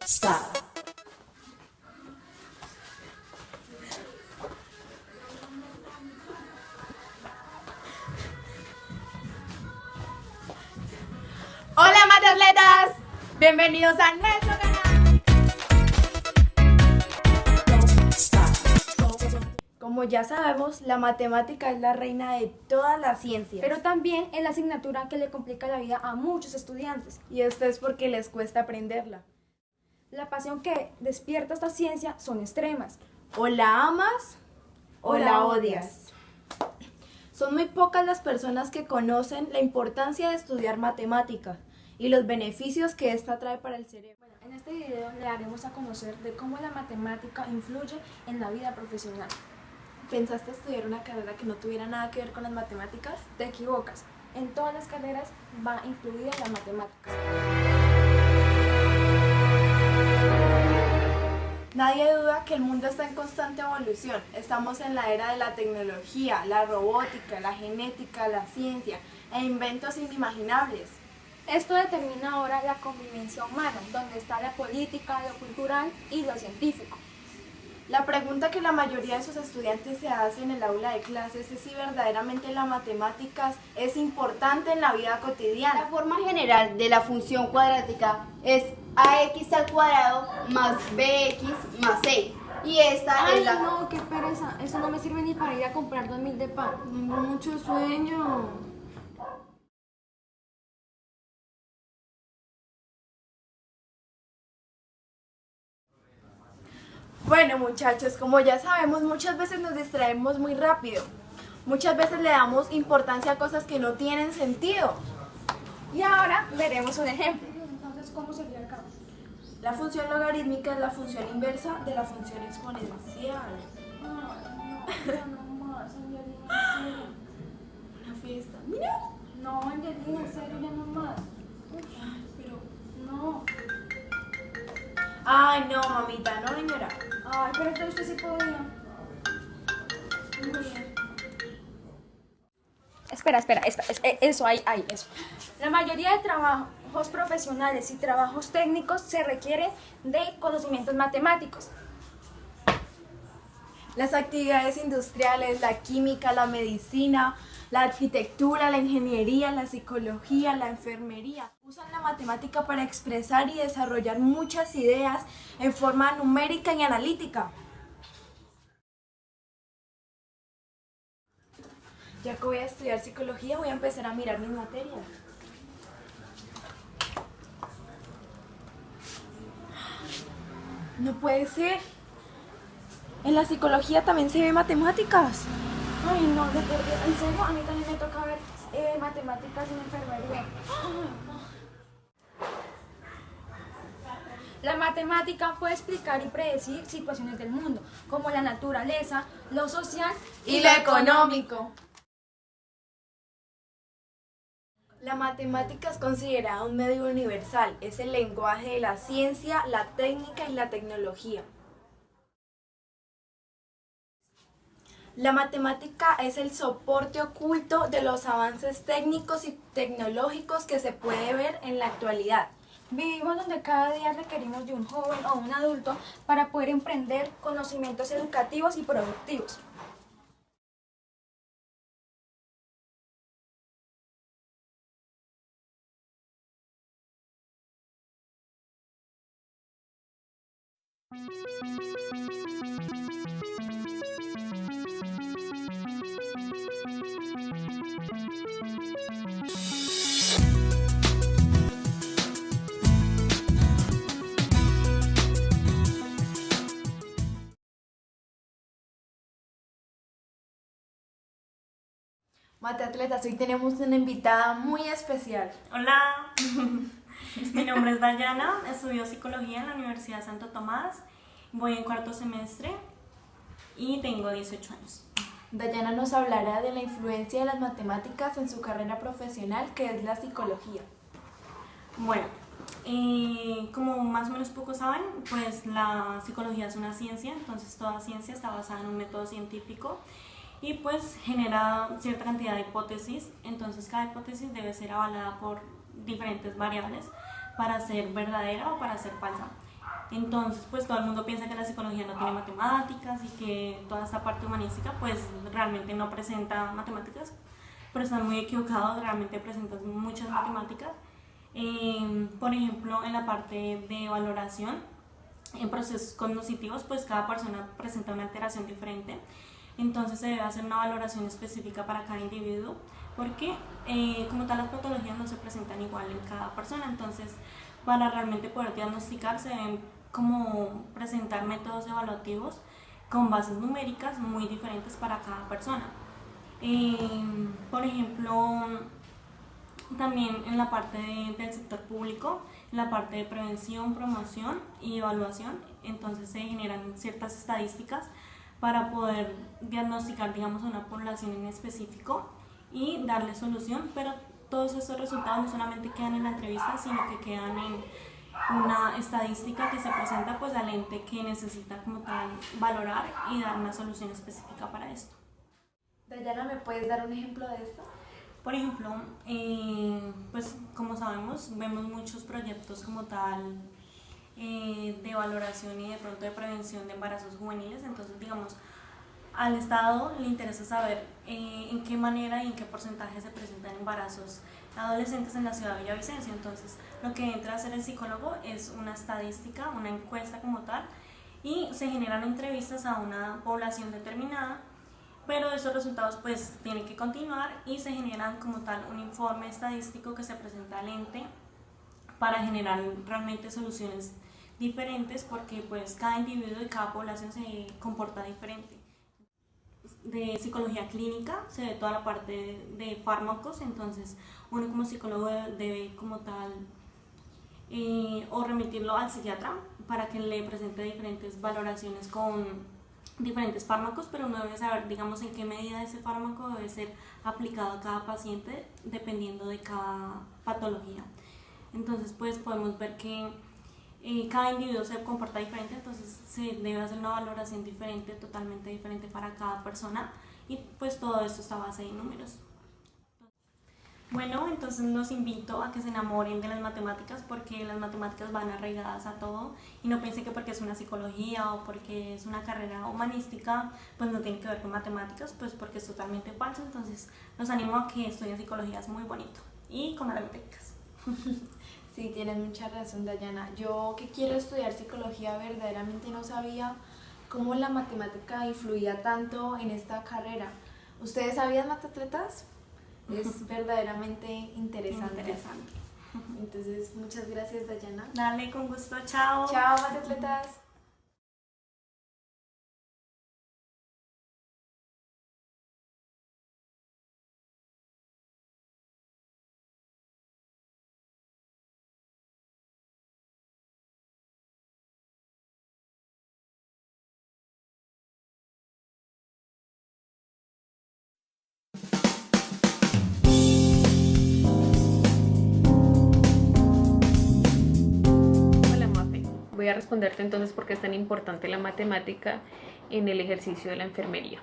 Stop. Hola Mateatletas, bienvenidos a nuestro canal. Como ya sabemos, la matemática es la reina de todas las ciencias. Pero también es la asignatura que le complica la vida a muchos estudiantes. Y esto es porque les cuesta aprenderla. La pasión que despierta esta ciencia son extremas. O la amas o la odias. Son muy pocas las personas que conocen la importancia de estudiar matemática y los beneficios que esta trae para el cerebro. Bueno, en este video le daremos a conocer de cómo la matemática influye en la vida profesional. ¿Pensaste estudiar una carrera que no tuviera nada que ver con las matemáticas? Te equivocas. En todas las carreras va incluida la matemática. Nadie duda que el mundo está en constante evolución. Estamos en la era de la tecnología, la robótica, la genética, la ciencia e inventos inimaginables. Esto determina ahora la convivencia humana, donde está la política, lo cultural y lo científico. La pregunta que la mayoría de sus estudiantes se hace en el aula de clases es si verdaderamente la matemáticas es importante en la vida cotidiana. La forma general de la función cuadrática es ax al cuadrado más bx más c. Y esta ¡Ay, es la... no, qué pereza! Eso no me sirve ni para ir a comprar 2000 de pan. Tengo mucho sueño. Bueno muchachos, como ya sabemos, muchas veces nos distraemos muy rápido. Muchas veces le damos importancia a cosas que no tienen sentido. Y ahora veremos un ejemplo. Entonces, ¿cómo sería acá? La función logarítmica es la función inversa de la función exponencial. Ay, no más, Angelina, en serio. Una fiesta. Mira. No, Angelina, en serio, ya no más. Ay, pero... No. Ay, no, mamita, no, señora. Ay, pero entonces usted sí podía. Espera, eso, eso. La mayoría de trabajos profesionales y trabajos técnicos se requiere de conocimientos matemáticos. Las actividades industriales, la química, la medicina, la arquitectura, la ingeniería, la psicología, la enfermería usan la matemática para expresar y desarrollar muchas ideas en forma numérica y analítica. Ya que voy a estudiar psicología, voy a empezar a mirar mis materias. No puede ser. En la psicología también se ve matemáticas. Ay, no, de por Dios, en serio, a mí también me toca ver matemáticas en enfermería. La matemática puede explicar y predecir situaciones del mundo, como la naturaleza, lo social Y lo económico. La matemática es considerada un medio universal, es el lenguaje de la ciencia, la técnica y la tecnología. La matemática es el soporte oculto de los avances técnicos y tecnológicos que se puede ver en la actualidad. Vivimos donde cada día requerimos de un joven o un adulto para poder emprender conocimientos educativos y productivos. Mateatletas, hoy tenemos una invitada muy especial. Hola, mi nombre es Dayana, estudio psicología en la Universidad de Santo Tomás, voy en cuarto semestre y tengo 18 años. Dayana nos hablará de la influencia de las matemáticas en su carrera profesional, que es la psicología. Bueno, como más o menos pocos saben, pues la psicología es una ciencia, entonces toda ciencia está basada en un método científico y pues genera cierta cantidad de hipótesis, entonces cada hipótesis debe ser avalada por diferentes variables para ser verdadera o para ser falsa. Entonces, pues todo el mundo piensa que la psicología no tiene matemáticas y que toda esta parte humanística pues realmente no presenta matemáticas, pero están muy equivocados, realmente presenta muchas matemáticas. Por ejemplo, en la parte de valoración, en procesos cognitivos, pues cada persona presenta una alteración diferente, entonces se debe hacer una valoración específica para cada individuo, porque como tal las patologías no se presentan igual en cada persona, entonces para realmente poder diagnosticar se deben como presentar métodos evaluativos con bases numéricas muy diferentes para cada persona. Por ejemplo, también en la parte del sector público, en la parte de prevención, promoción y evaluación, entonces se generan ciertas estadísticas para poder diagnosticar, digamos, a una población en específico y darle solución, pero todos estos resultados no solamente quedan en la entrevista, sino que quedan en una estadística que se presenta pues al ente que necesita como tal valorar y dar una solución específica para esto. Dayana, ¿me puedes dar un ejemplo de esto? Por ejemplo, pues como sabemos, vemos muchos proyectos como tal de valoración y de pronto de prevención de embarazos juveniles, entonces digamos, al Estado le interesa saber en qué manera y en qué porcentaje se presentan embarazos adolescentes en la ciudad de Villavicencio. Entonces lo que entra a hacer el psicólogo es una estadística, una encuesta como tal, y se generan entrevistas a una población determinada, pero esos resultados pues tienen que continuar y se generan como tal un informe estadístico que se presenta al ente para generar realmente soluciones diferentes, porque pues cada individuo y cada población se comporta diferente. De psicología clínica se ve toda la parte de fármacos, entonces uno como psicólogo debe como tal o remitirlo al psiquiatra para que le presente diferentes valoraciones con diferentes fármacos, pero uno debe saber, digamos, en qué medida ese fármaco debe ser aplicado a cada paciente dependiendo de cada patología. Entonces pues podemos ver que cada individuo se comporta diferente, entonces se debe hacer una valoración diferente, totalmente diferente para cada persona, y pues todo esto está a base de números. Bueno, entonces los invito a que se enamoren de las matemáticas, porque las matemáticas van arraigadas a todo, y no piensen que porque es una psicología o porque es una carrera humanística pues no tiene que ver con matemáticas, pues porque es totalmente falso. Entonces los animo a que estudien psicología, es muy bonito, y con matemáticas. Sí, tienes mucha razón, Dayana. Yo que quiero estudiar psicología verdaderamente no sabía cómo la matemática influía tanto en esta carrera. ¿Ustedes sabían, matatletas? Es verdaderamente interesante. Entonces, muchas gracias, Dayana. Dale, con gusto, chao. Chao, matatletas. Voy a responderte entonces por qué es tan importante la matemática en el ejercicio de la enfermería.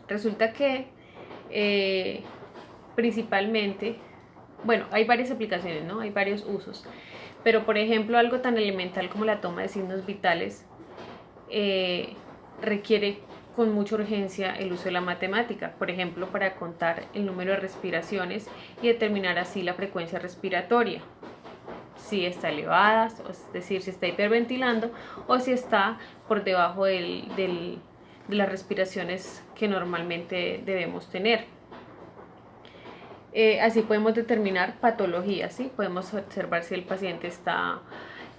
Resulta que principalmente, bueno, hay varias aplicaciones, ¿no? Hay varios usos, pero por ejemplo algo tan elemental como la toma de signos vitales requiere con mucha urgencia el uso de la matemática, por ejemplo para contar el número de respiraciones y determinar así la frecuencia respiratoria, si está elevada, es decir, si está hiperventilando o si está por debajo de las respiraciones que normalmente debemos tener. Así podemos determinar patologías, ¿sí? Podemos observar si el paciente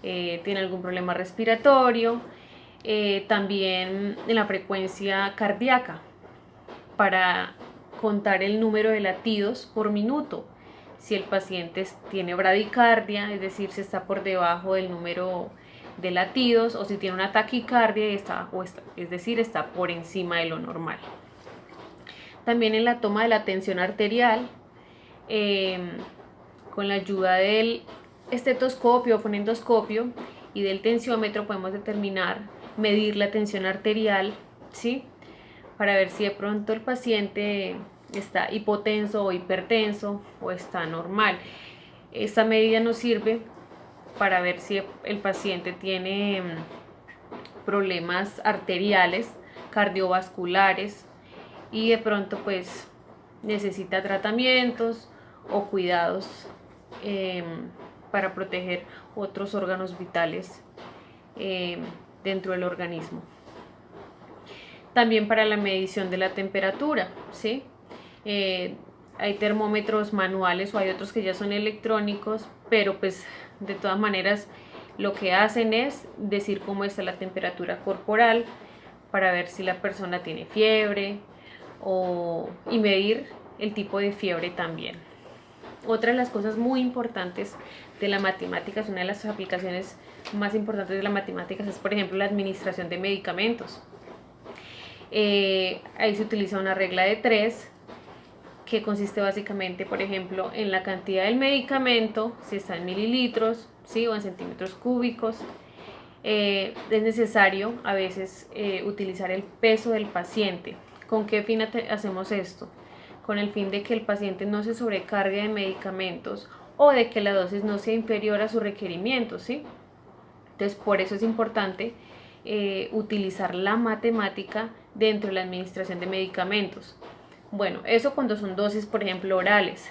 tiene algún problema respiratorio, también en la frecuencia cardíaca para contar el número de latidos por minuto. Si el paciente tiene bradicardia, es decir, si está por debajo del número de latidos, o si tiene una taquicardia, es decir, está por encima de lo normal. También en la toma de la tensión arterial, con la ayuda del estetoscopio o fonendoscopio y del tensiómetro podemos medir la tensión arterial, ¿sí? Para ver si de pronto el paciente está hipotenso o hipertenso o está normal. Esta medida nos sirve para ver si el paciente tiene problemas arteriales, cardiovasculares y de pronto pues necesita tratamientos o cuidados para proteger otros órganos vitales dentro del organismo. También para la medición de la temperatura, ¿sí? Hay termómetros manuales o hay otros que ya son electrónicos, pero pues de todas maneras lo que hacen es decir cómo está la temperatura corporal para ver si la persona tiene fiebre y medir el tipo de fiebre también. Otra de las cosas muy importantes de la matemática, una de las aplicaciones más importantes de la matemática es, por ejemplo, la administración de medicamentos. Ahí se utiliza una regla de 3 que consiste básicamente, por ejemplo, en la cantidad del medicamento, si está en mililitros, ¿sí? O en centímetros cúbicos. Es necesario a veces utilizar el peso del paciente. ¿Con qué fin hacemos esto? Con el fin de que el paciente no se sobrecargue de medicamentos o de que la dosis no sea inferior a su requerimiento, ¿sí? Entonces, por eso es importante utilizar la matemática dentro de la administración de medicamentos. Bueno, eso cuando son dosis, por ejemplo, orales.